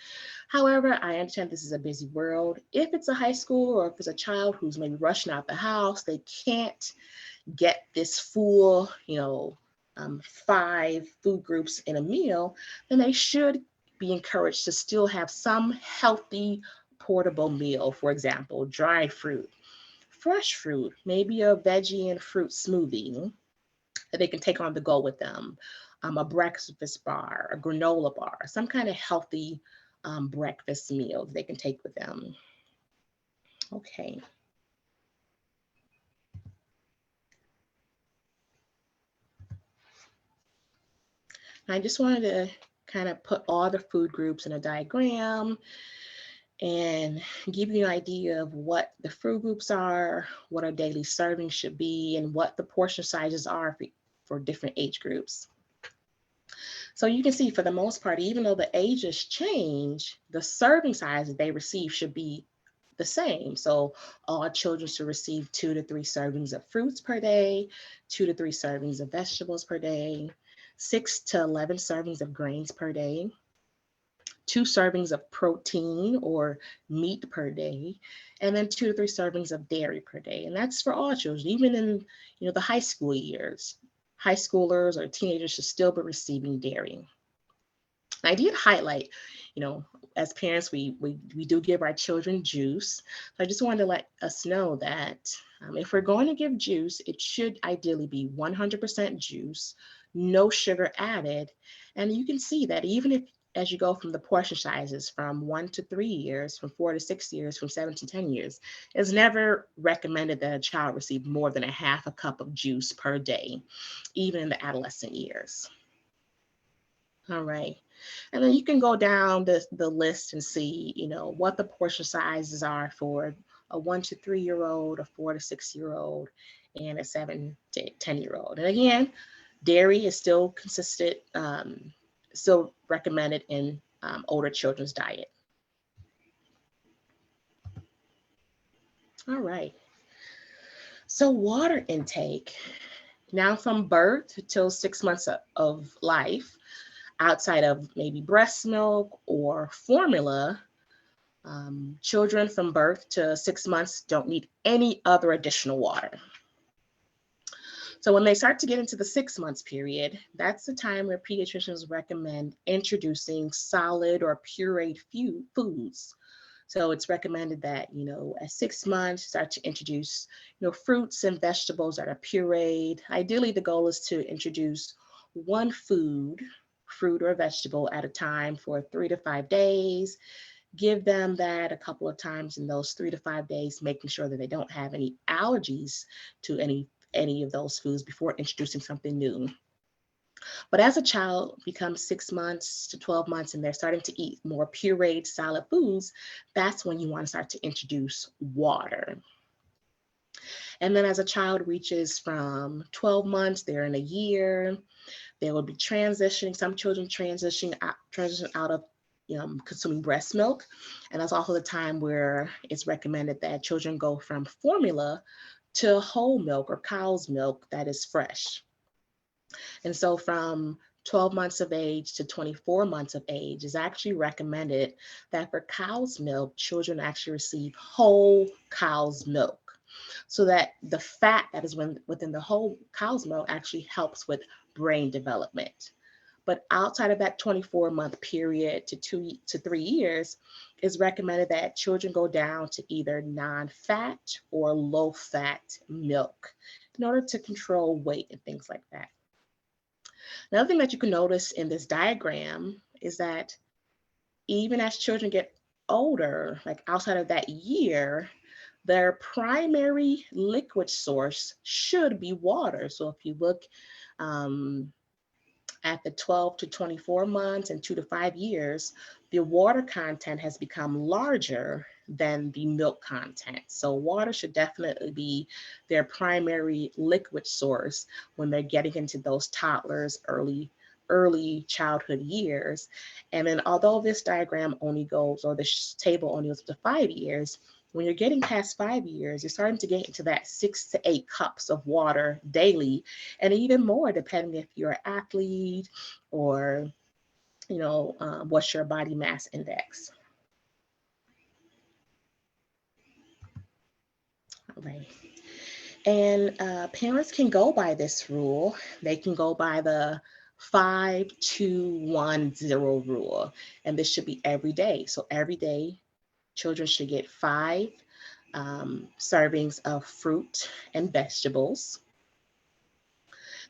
However, I understand this is a busy world. If it's a high school or if it's a child who's maybe rushing out the house, they can't get this full, 5 food groups in a meal, then they should be encouraged to still have some healthy portable meal. For example, dried fruit, fresh fruit, maybe a veggie and fruit smoothie that they can take on the go with them, a breakfast bar, a granola bar, some kind of healthy breakfast meal they can take with them. Okay. I just wanted to kind of put all the food groups in a diagram and give you an idea of what the food groups are, what our daily servings should be, and what the portion sizes are for different age groups. So you can see, for the most part, even though the ages change, the serving size that they receive should be the same. So all children should receive 2 to 3 servings of fruits per day, 2 to 3 servings of vegetables per day, 6 to 11 servings of grains per day, 2 servings of protein or meat per day, and then 2 to 3 servings of dairy per day. And that's for all children, even in the high school years. High schoolers or teenagers should still be receiving dairy. I did highlight, as parents, we do give our children juice. So I just wanted to let us know that if we're going to give juice, it should ideally be 100% juice, no sugar added. And you can see that even if, as you go from the portion sizes from 1 to 3 years, from 4 to 6 years, from 7 to 10 years, it's never recommended that a child receive more than a half a cup of juice per day, even in the adolescent years. All right. And then you can go down the list and see, what the portion sizes are for a 1 to 3 year old, a 4 to 6 year old, and a 7 to 10 year old. And again, dairy is still consistent, still recommended in older children's diet. All right. So water intake, now from birth till 6 months of life, outside of maybe breast milk or formula, children from birth to 6 months don't need any other additional water. So when they start to get into the 6 months period, that's the time where pediatricians recommend introducing solid or pureed foods. So it's recommended that, at 6 months, start to introduce, fruits and vegetables that are pureed. Ideally, the goal is to introduce one fruit or vegetable at a time for 3 to 5 days. Give them that a couple of times in those 3 to 5 days, making sure that they don't have any allergies to any of those foods before introducing something new. But as a child becomes 6 months to 12 months and they're starting to eat more pureed solid foods, that's when you want to start to introduce water. And then as a child reaches from 12 months, they're in a year, they will be transitioning. Some children transition out of consuming breast milk. And that's also the time where it's recommended that children go from formula to whole milk or cow's milk that is fresh. And so from 12 months of age to 24 months of age is actually recommended that for cow's milk, children actually receive whole cow's milk. so that the fat that is within the whole cow's milk actually helps with brain development. But outside of that 24-month period to 2 to 3 years, it's recommended that children go down to either non-fat or low-fat milk in order to control weight and things like that. Another thing that you can notice in this diagram is that even as children get older, like outside of that year, their primary liquid source should be water. So if you look at the 12 to 24 months and 2 to 5 years, the water content has become larger than the milk content. So water should definitely be their primary liquid source when they're getting into those toddlers, early childhood years. And then although this diagram only goes, or this table only goes to 5 years, when you're getting past 5 years, you're starting to get into that 6 to 8 cups of water daily, and even more depending if you're an athlete or, what's your body mass index. All right. And parents can go by this rule. They can go by the 5-2-1-0 rule. And this should be every day. So every day, children should get 5 servings of fruit and vegetables.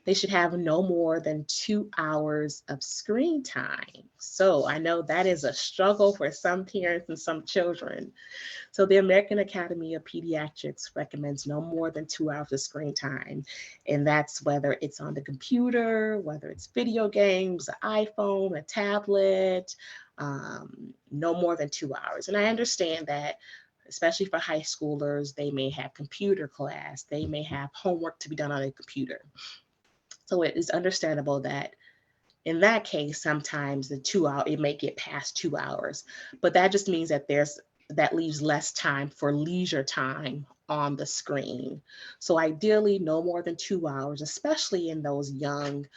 They should have no more than 2 hours of screen time. So I know that is a struggle for some parents and some children. So the American Academy of Pediatrics recommends no more than 2 hours of screen time. And that's whether it's on the computer, whether it's video games, an iPhone, a tablet, no more than 2 hours. And I understand that, especially for high schoolers, they may have computer class, they may have homework to be done on a computer. So it is understandable that in that case, sometimes the 2 hour, it may get past 2 hours, but that just means that that leaves less time for leisure time on the screen. So ideally, no more than 2 hours, especially in those young,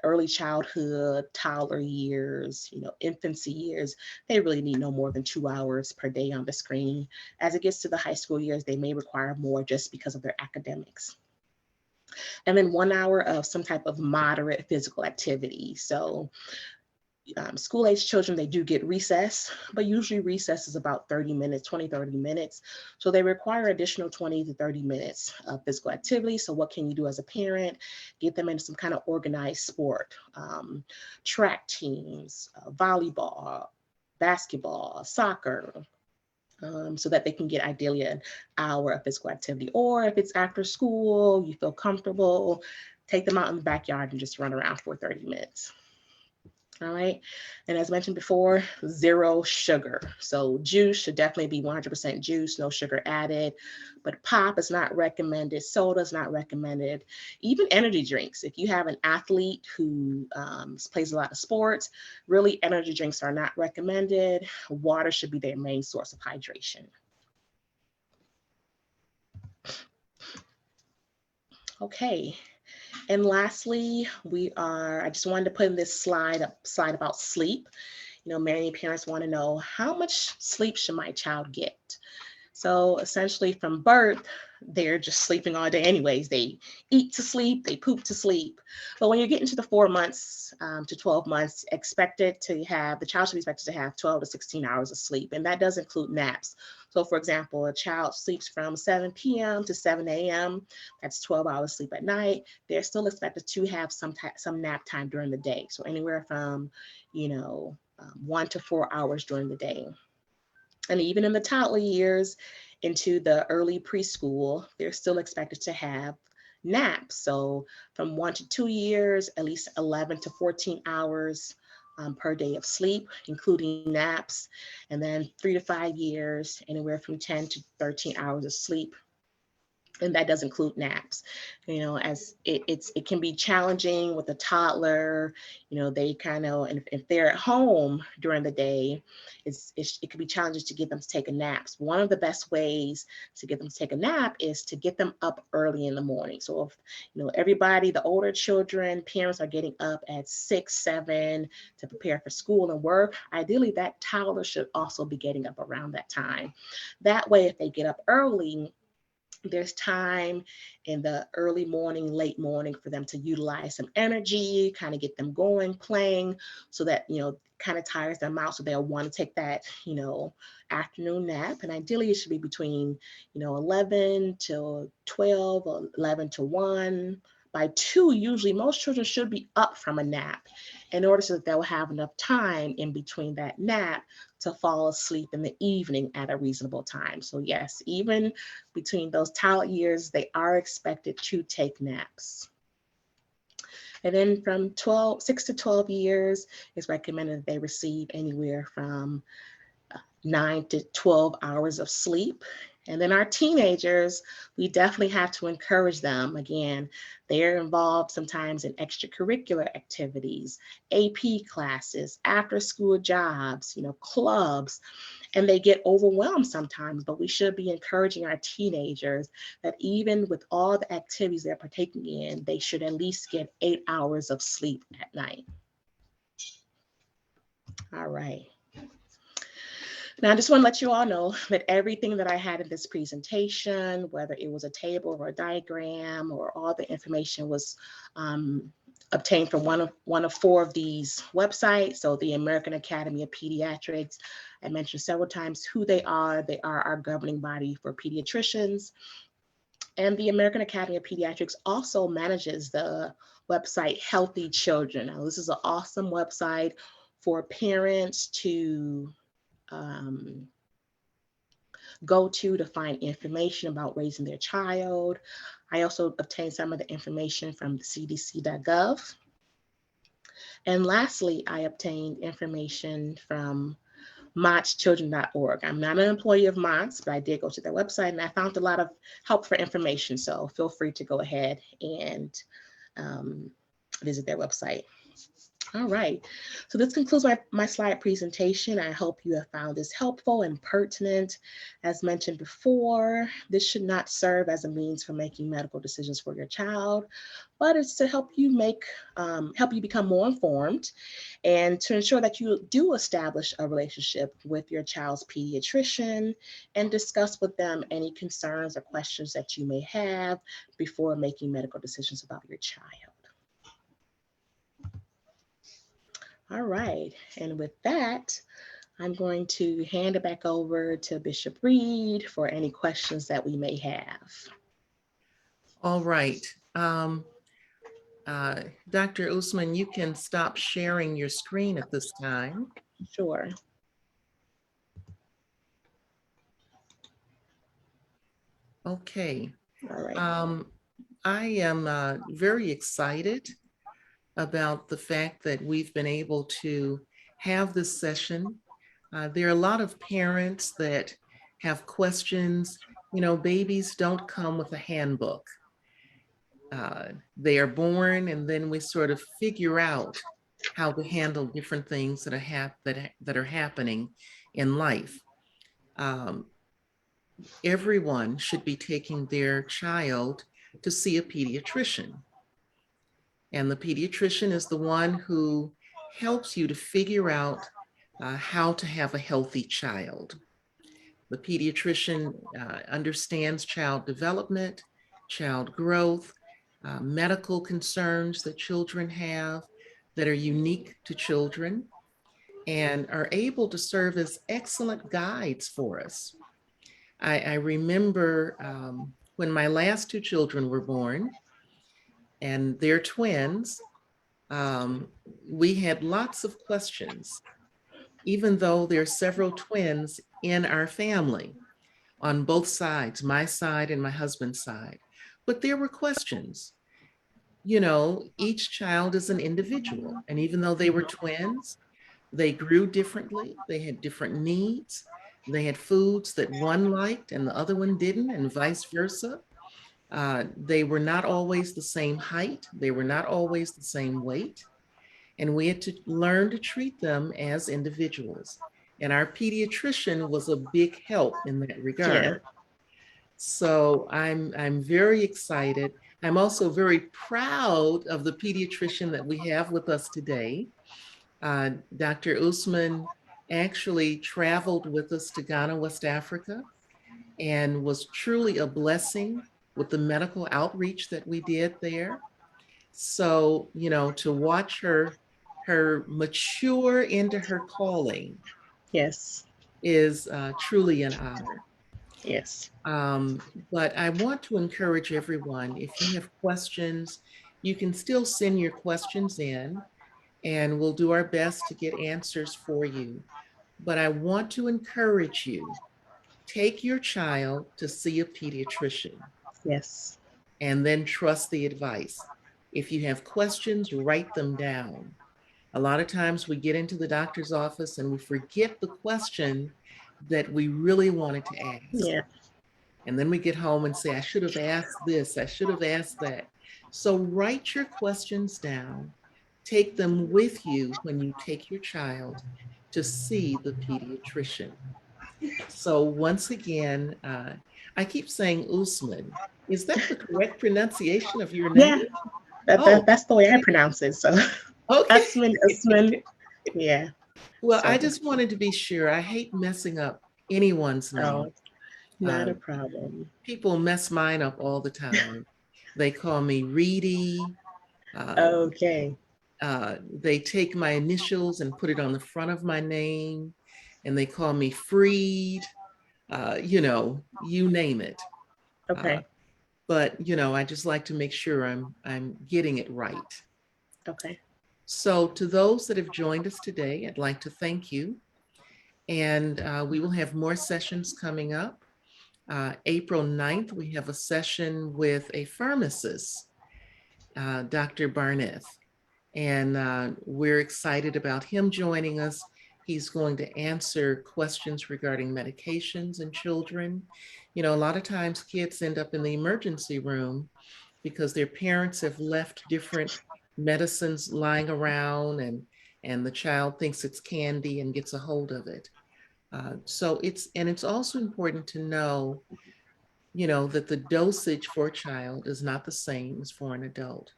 early childhood, toddler years, infancy years, they really need no more than 2 hours per day on the screen. As it gets to the high school years, they may require more just because of their academics. And then 1 hour of some type of moderate physical activity. So school-age children, they do get recess, but usually recess is about 30 minutes, 20, 30 minutes. So they require additional 20 to 30 minutes of physical activity. So what can you do as a parent? Get them into some kind of organized sport, track teams, volleyball, basketball, soccer, so that they can get ideally an hour of physical activity. Or if it's after school, you feel comfortable, take them out in the backyard and just run around for 30 minutes. All right. And as mentioned before, 0 sugar. So juice should definitely be 100% juice, no sugar added. But pop is not recommended. Soda is not recommended. Even energy drinks. If you have an athlete who plays a lot of sports, really energy drinks are not recommended. Water should be their main source of hydration. Okay. And lastly, I just wanted to put in this slide about sleep. Many parents want to know, how much sleep should my child get? So essentially from birth, they're just sleeping all day anyways. They eat to sleep, they poop to sleep. But when you get into the 4 months to 12 months, the child should be expected to have 12 to 16 hours of sleep. And that does include naps. So for example, a child sleeps from 7 p.m. to 7 a.m. That's 12 hours sleep at night. They're still expected to have some nap time during the day. So anywhere from, 1 to 4 hours during the day. And even in the toddler years into the early preschool, they're still expected to have naps. So from 1 to 2 years, at least 11 to 14 hours per day of sleep, including naps. And then 3 to 5 years, anywhere from 10 to 13 hours of sleep. And that does include naps. As it can be challenging with a toddler. They kind of, and if they're at home during the day, it can be challenging to get them to take a nap. So one of the best ways to get them to take a nap is to get them up early in the morning. So if everybody, the older children, parents are getting up at 6, 7 to prepare for school and work, ideally that toddler should also be getting up around that time. That way, if they get up early, there's time in the early morning, late morning for them to utilize some energy, kind of get them going, playing, so that, kind of tires them out. So they'll want to take that, afternoon nap. And ideally it should be between, 11 to 12 or 11 to 1. By 2, usually most children should be up from a nap in order so that they'll have enough time in between that nap to fall asleep in the evening at a reasonable time. So yes, even between those toddler years, they are expected to take naps. And then from 6 to 12 years, it's recommended that they receive anywhere from 9 to 12 hours of sleep. And then our teenagers, we definitely have to encourage them. Again, they're involved sometimes in extracurricular activities, AP classes, after school jobs, clubs, and they get overwhelmed sometimes. But we should be encouraging our teenagers that even with all the activities they're partaking in, they should at least get 8 hours of sleep at night. All right. Now, I just want to let you all know that everything that I had in this presentation, whether it was a table or a diagram, or all the information was obtained from one of 4 of these websites. So the American Academy of Pediatrics, I mentioned several times who they are. They are our governing body for pediatricians. And the American Academy of Pediatrics also manages the website Healthy Children. Now, this is an awesome website for parents to go to find information about raising their child. I also obtained some of the information from the cdc.gov. And lastly, I obtained information from mottschildren.org. I'm not an employee of Mott's, but I did go to their website and I found a lot of helpful information. So feel free to go ahead and visit their website. All right, so this concludes my slide presentation. I hope you have found this helpful and pertinent. As mentioned before, this should not serve as a means for making medical decisions for your child, but it's to help you become more informed and to ensure that you do establish a relationship with your child's pediatrician and discuss with them any concerns or questions that you may have before making medical decisions about your child. All right, and with that, I'm going to hand it back over to Bishop Reed for any questions that we may have. All right. Dr. Usman, you can stop sharing your screen at this time. Sure. Okay. All right. I am very excited about the fact that we've been able to have this session. There are a lot of parents that have questions. Babies don't come with a handbook. They are born and then we sort of figure out how to handle different things that are happening in life. Everyone should be taking their child to see a pediatrician. And the pediatrician is the one who helps you to figure out how to have a healthy child. The pediatrician understands child development, child growth, medical concerns that children have that are unique to children, and are able to serve as excellent guides for us. I remember when my last 2 children were born, and they're twins, we had lots of questions, even though there are several twins in our family on both sides, my side and my husband's side. But there were questions. Each child is an individual. And even though they were twins, they grew differently. They had different needs. They had foods that one liked and the other one didn't, and vice versa. They were not always the same height. They were not always the same weight. And we had to learn to treat them as individuals. And our pediatrician was a big help in that Yeah. regard. So I'm very excited. I'm also very proud of the pediatrician that we have with us today. Dr. Usman actually traveled with us to Ghana, West Africa, and was truly a blessing with the medical outreach that we did there. So, to watch her mature into her calling Yes. is truly an honor. Yes. Um, but I want to encourage everyone, if you have questions, you can still send your questions in and we'll do our best to get answers for you. But I want to encourage you, take your child to see a pediatrician Yes. and then trust the advice. If you have questions, write them down. A lot of times we get into the doctor's office and we forget the question that we really wanted to ask. Yeah. And then we get home and say, I should have asked this, I should have asked that. So write your questions down, take them with you when you take your child to see the pediatrician. So once again, I keep saying Usman. Is that the correct pronunciation of your Yeah. name? Oh, That's the way I pronounce it. So okay. Usman, Usman. Yeah. Well, I So, just wanted to be sure. I hate messing up anyone's name. oh, not Uh, a problem. People mess mine up all the time. They call me Reedy. Uh, Okay. they take my initials and put it on the front of my name, and they call me Freed. You name it. Uh, Okay. but I just like to make sure I'm getting it right. Okay. So to those that have joined us today, I'd like to thank you. And we will have more sessions coming up. April 9th, we have a session with a pharmacist, Dr. Barnett. And we're excited about him joining us. He's going to answer questions regarding medications in children. A lot of times kids end up in the emergency room because their parents have left different medicines lying around and the child thinks it's candy and gets a hold of it. So it's also important to know, that the dosage for a child is not the same as for an adult.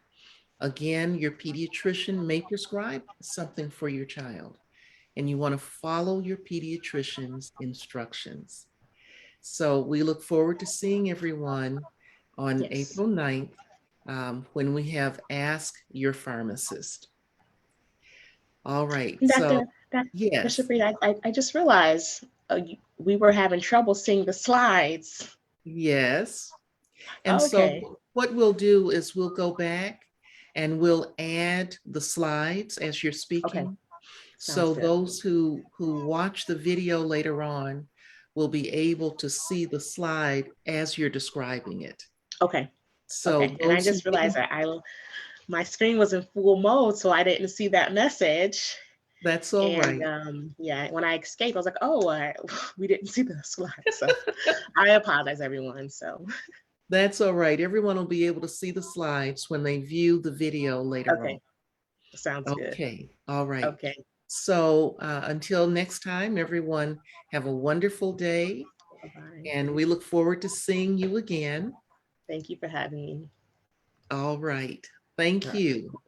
Again, your pediatrician may prescribe something for your child, and you want to follow your pediatrician's instructions. So we look forward to seeing everyone on Yes. April 9th when we have Ask Your Pharmacist. All right. So, Bishop yes, Reed, I just realized we were having trouble seeing the slides. yes. And Okay. so what we'll do is we'll go back and we'll add the slides as you're Okay. speaking. Sounds So good. those who watch the video later on will be able to see the slide as you're describing it. Okay. So Okay. And I those who just realized didn't, that my screen was in full mode, so I didn't see that message. that's all And right. yeah, when I escaped, I was like, oh, we didn't see the slide. So I apologize, everyone. So, That's all right. Everyone will be able to see the slides when they view the video later on. okay. Sounds good. Okay. All right. Okay. So until next time, everyone have a wonderful day. Bye-bye. And we look forward to seeing you again. Thank you for having me. All right. Thank All right. you.